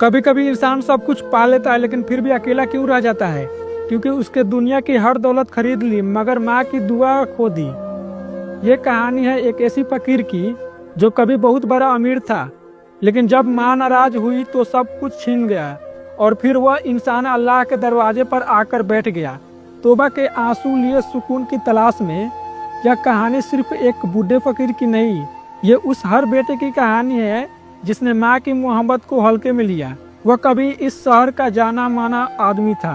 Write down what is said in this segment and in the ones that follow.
कभी कभी इंसान सब कुछ पा लेता है लेकिन फिर भी अकेला क्यों रह जाता है? क्योंकि उसके दुनिया की हर दौलत खरीद ली मगर माँ की दुआ खो दी। ये कहानी है एक ऐसी फकीर की जो कभी बहुत बड़ा अमीर था, लेकिन जब माँ नाराज हुई तो सब कुछ छीन गया और फिर वह इंसान अल्लाह के दरवाजे पर आकर बैठ गया, तौबा के आंसू लिए सुकून की तलाश में। यह कहानी सिर्फ एक बूढ़े फकीर की नहीं, ये उस हर बेटे की कहानी है जिसने माँ की मोहब्बत को हल्के में लिया। वह कभी इस शहर का जाना माना आदमी था।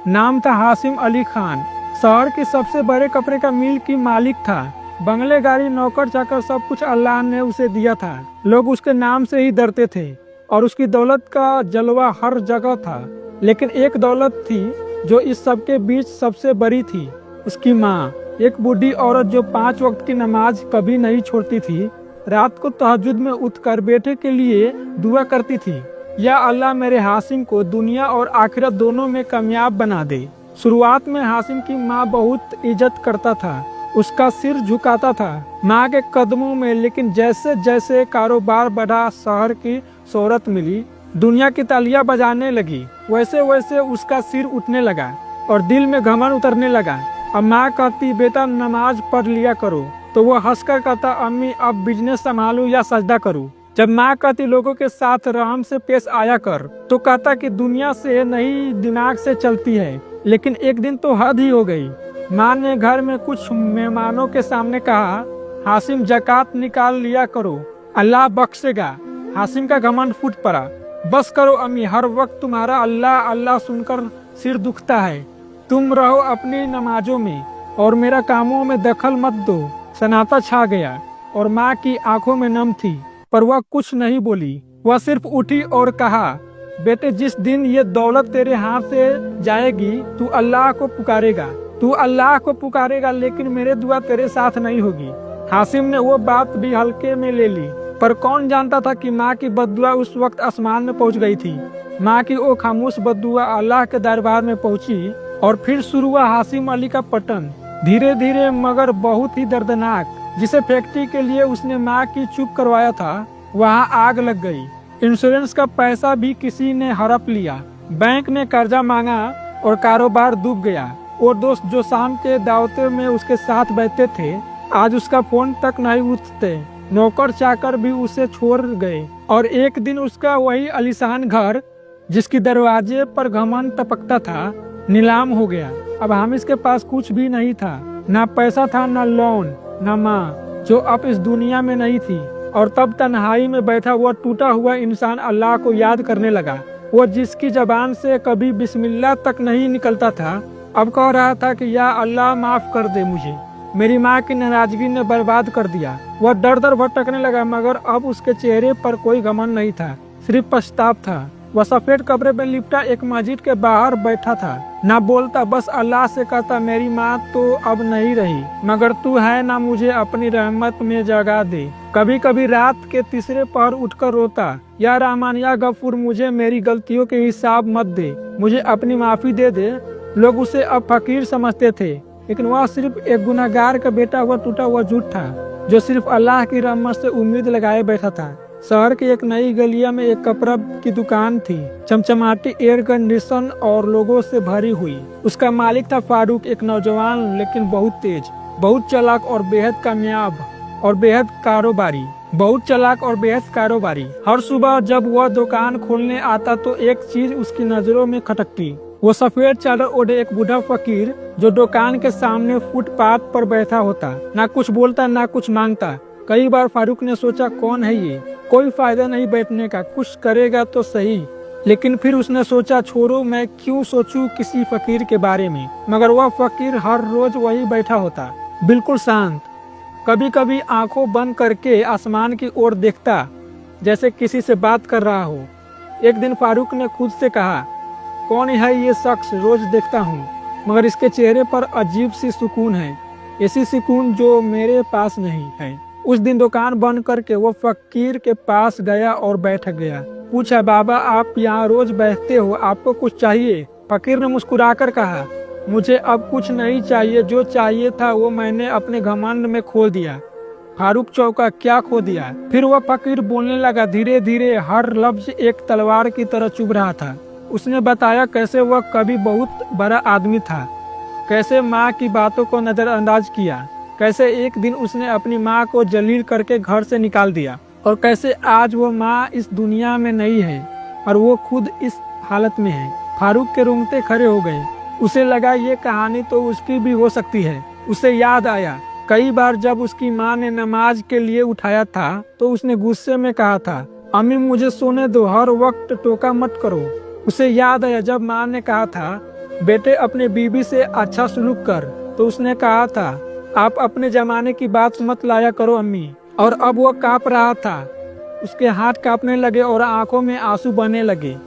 नाम था हाशिम अली खान। शहर के सबसे बड़े कपड़े का मिल की मालिक था। बंगले, गाड़ी, नौकर चाकर सब कुछ अल्लाह ने उसे दिया था। लोग उसके नाम से ही डरते थे और उसकी दौलत का जलवा हर जगह था। लेकिन एक दौलत थी जो इस सब के बीच सबसे बड़ी थी, उसकी माँ। एक बूढ़ी औरत जो 5 वक्त की नमाज कभी नहीं छोड़ती थी, रात को तहज्जुद में उठकर बेटे के लिए दुआ करती थी, या अल्लाह मेरे हाशिम को दुनिया और आखिरत दोनों में कामयाब बना दे। शुरुआत में हाशिम की माँ बहुत इज्जत करता था, उसका सिर झुकाता था माँ के कदमों में। लेकिन जैसे जैसे कारोबार बढ़ा, शहर की शोहरत मिली, दुनिया की तालियां बजाने लगी, वैसे वैसे उसका सिर उठने लगा और दिल में घमंड उतरने लगा। अब माँ कहती बेटा नमाज पढ़ लिया करो, तो वो हंसकर कहता अम्मी अब बिजनेस संभालूं या सजदा करूं। जब माँ कहती लोगों के साथ रहम से पेश आया कर, तो कहता कि दुनिया से नहीं दिमाग से चलती है। लेकिन एक दिन तो हद ही हो गई। माँ ने घर में कुछ मेहमानों के सामने कहा, हाशिम ज़कात निकाल लिया करो, अल्लाह बख्शेगा। हाशिम का घमंड फूट पड़ा। बस करो अम्मी, हर वक्त तुम्हारा अल्लाह अल्लाह सुनकर सिर दुखता है। तुम रहो अपनी नमाजों में और मेरा कामों में दखल मत दो। सन्नाटा छा गया और माँ की आंखों में नम थी, पर वह कुछ नहीं बोली। वह सिर्फ उठी और कहा, बेटे जिस दिन ये दौलत तेरे हाथ से जाएगी तू अल्लाह को पुकारेगा, तू अल्लाह को पुकारेगा, लेकिन मेरे दुआ तेरे साथ नहीं होगी। हाशिम ने वो बात भी हल्के में ले ली, पर कौन जानता था कि माँ की बद्दुआ उस वक्त आसमान में पहुँच गई थी। माँ की वो खामोश बद्दुआ अल्लाह के दरबार में पहुँची और फिर शुरू हुआ हाशिम अली का पतन, धीरे धीरे मगर बहुत ही दर्दनाक। जिसे फैक्ट्री के लिए उसने माँ की चुप करवाया था, वहाँ आग लग गई। इंश्योरेंस का पैसा भी किसी ने हड़प लिया, बैंक ने कर्जा मांगा और कारोबार डूब गया। और दोस्त जो शाम के दावते में उसके साथ बैठते थे, आज उसका फोन तक नहीं उठते। नौकर चाकर भी उसे छोड़ गए और एक दिन उसका वही आलीशान घर जिसकी दरवाजे पर घमंड टपकता था, नीलाम हो गया। अब हामिश के पास कुछ भी नहीं था, ना पैसा था, ना लोन, ना माँ जो अब इस दुनिया में नहीं थी। और तब तन्हाई में बैठा हुआ टूटा हुआ इंसान अल्लाह को याद करने लगा। वो जिसकी जबान से कभी बिस्मिल्लाह तक नहीं निकलता था, अब कह रहा था कि या अल्लाह माफ कर दे मुझे, मेरी माँ की नाराजगी ने बर्बाद कर दिया। वह दर दर भटकने लगा, मगर अब उसके चेहरे पर कोई घमंड नहीं था, सिर्फ पछतावा था। वह सफेद कपड़े में लिपटा एक मस्जिद के बाहर बैठा था, ना बोलता, बस अल्लाह से कहता, मेरी माँ तो अब नहीं रही, मगर तू है ना, मुझे अपनी रहमत में जगा दे। कभी कभी रात के तीसरे पहर उठकर रोता, या रहमान या गफूर, मुझे मेरी गलतियों के हिसाब मत दे, मुझे अपनी माफी दे दे। लोग उसे अब फकीर समझते थे, लेकिन वह सिर्फ एक गुनाहगार का बेटा हुआ टूटा हुआ झूठ था, जो सिर्फ अल्लाह की रहमत से उम्मीद लगाए बैठा था। शहर की एक नई गलिया में एक कपड़ा की दुकान थी, चमचमाती एयर कंडीशन और लोगों से भरी हुई। उसका मालिक था फारूक, एक नौजवान लेकिन बहुत तेज, बहुत चालाक और बेहद कामयाब और बेहद कारोबारी, बहुत चालाक और बेहद कारोबारी। हर सुबह जब वह दुकान खोलने आता तो एक चीज उसकी नजरों में खटकती, वो सफेद चादर ओढ़े एक बूढ़ा फकीर जो दुकान के सामने फुटपाथ पर बैठा होता, ना कुछ बोलता ना कुछ मांगता। कई बार फारूक ने सोचा, कौन है ये, कोई फायदा नहीं बैठने का, कुछ करेगा तो सही। लेकिन फिर उसने सोचा, छोड़ो, मैं क्यों सोचूं किसी फकीर के बारे में। मगर वह फकीर हर रोज वही बैठा होता, बिल्कुल शांत, कभी कभी आंखों बंद करके आसमान की ओर देखता, जैसे किसी से बात कर रहा हो। एक दिन फारूक ने खुद से कहा, कौन है ये शख्स, रोज देखता हूँ, मगर इसके चेहरे पर अजीब सी सुकून है, ऐसी सुकून जो मेरे पास नहीं है। उस दिन दुकान बंद करके वो फकीर के पास गया और बैठ गया। पूछा, बाबा आप यहाँ रोज बैठते हो, आपको कुछ चाहिए? फकीर ने मुस्कुराकर कहा, मुझे अब कुछ नहीं चाहिए, जो चाहिए था वो मैंने अपने घमंड में खो दिया। फारूक चौंका, क्या खो दिया? फिर वह फकीर बोलने लगा, धीरे धीरे हर लफ्ज एक तलवार की तरह चुभ रहा था। उसने बताया कैसे वह कभी बहुत बड़ा आदमी था, कैसे माँ की बातों को नजरअंदाज किया, कैसे एक दिन उसने अपनी माँ को जलील करके घर से निकाल दिया, और कैसे आज वो माँ इस दुनिया में नहीं है और वो खुद इस हालत में है। फारूक के रोंगटे खड़े हो गए। उसे लगा ये कहानी तो उसकी भी हो सकती है। उसे याद आया कई बार जब उसकी माँ ने नमाज के लिए उठाया था तो उसने गुस्से में कहा था, अम्मी मुझे सोने दो, हर वक्त टोका मत करो। उसे याद आया जब माँ ने कहा था, बेटे अपने बीबी से अच्छा सलूक कर, तो उसने कहा था, आप अपने जमाने की बात मत लाया करो अम्मी। और अब वो कांप रहा था, उसके हाथ कांपने लगे और आंखों में आंसू बहने लगे।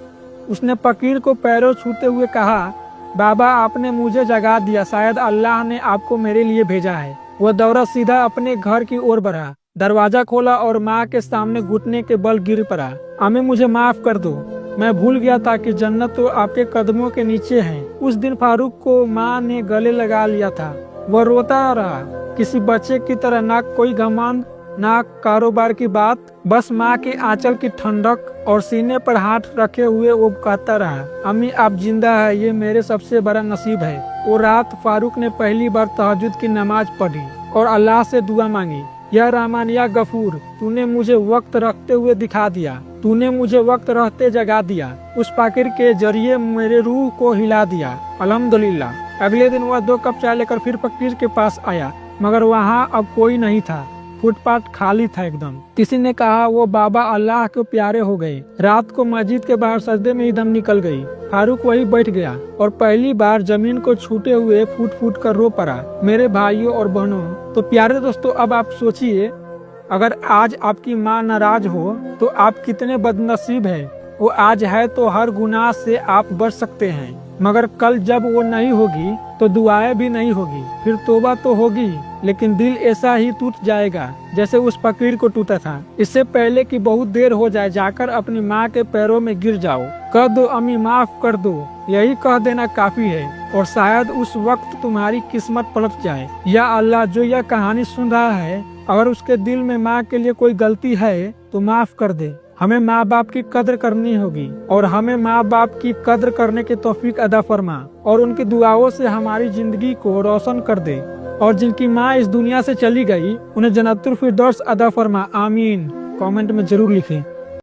उसने फकीर को पैरों छूते हुए कहा, बाबा आपने मुझे जगा दिया, शायद अल्लाह ने आपको मेरे लिए भेजा है। वह दौड़ा सीधा अपने घर की ओर बढ़ा, दरवाजा खोला और माँ के सामने घुटने के बल गिर पड़ा। अम्मी मुझे माफ कर दो, मैं भूल गया था कि जन्नत तो आपके कदमों के नीचे है। उस दिन फारूक को माँ ने गले लगा लिया था। वह रोता रहा, किसी बच्चे की तरह, ना कोई घमंड ना कारोबार की बात, बस माँ के आंचल की ठंडक और सीने पर हाथ रखे हुए वो कहता रहा, अम्मी आप जिंदा है, ये मेरे सबसे बड़ा नसीब है। वो रात फारूक ने पहली बार तहज्जुद की नमाज पढ़ी और अल्लाह से दुआ मांगी, या रहमान या गफूर, तूने मुझे वक्त रखते हुए दिखा दिया, तूने मुझे वक्त रहते जगा दिया, उस फकीर के जरिए मेरे रूह को हिला दिया, अल्हम्दुलिल्लाह। अगले दिन वह 2 कप चाय लेकर फिर फकीर के पास आया, मगर वहाँ अब कोई नहीं था। फुटपाथ खाली था एकदम। किसी ने कहा वो बाबा अल्लाह के प्यारे हो गए। रात को मस्जिद के बाहर सजदे में ही दम निकल गई। फारूक वही बैठ गया और पहली बार जमीन को छूते हुए फूट फूट कर रो पड़ा। मेरे भाइयों और बहनों, तो प्यारे दोस्तों, अब आप सोचिए, अगर आज आपकी माँ नाराज हो तो आप कितने बदनसीब हैं। वो आज है तो हर गुनाह से आप बच सकते हैं, मगर कल जब वो नहीं होगी तो दुआएं भी नहीं होगी। फिर तौबा तो होगी, लेकिन दिल ऐसा ही टूट जाएगा जैसे उस फकीर को टूटा था। इससे पहले कि बहुत देर हो जाए, जाकर अपनी माँ के पैरों में गिर जाओ, कह दो अम्मी माफ कर दो, यही कह देना काफी है, और शायद उस वक्त तुम्हारी किस्मत पलट जाए। या अल्लाह, जो यह कहानी सुन रहा है, अगर उसके दिल में माँ के लिए कोई गलती है तो माफ कर दे। हमें माँ बाप की कद्र करनी होगी और हमें माँ बाप की कद्र करने की तौफीक अदा फरमा, और उनकी दुआओं से हमारी जिंदगी को रोशन कर दे। और जिनकी माँ इस दुनिया से चली गई, उन्हें जन्नतुल फिरदौस अदा फरमा, आमीन। कमेंट में जरूर लिखें।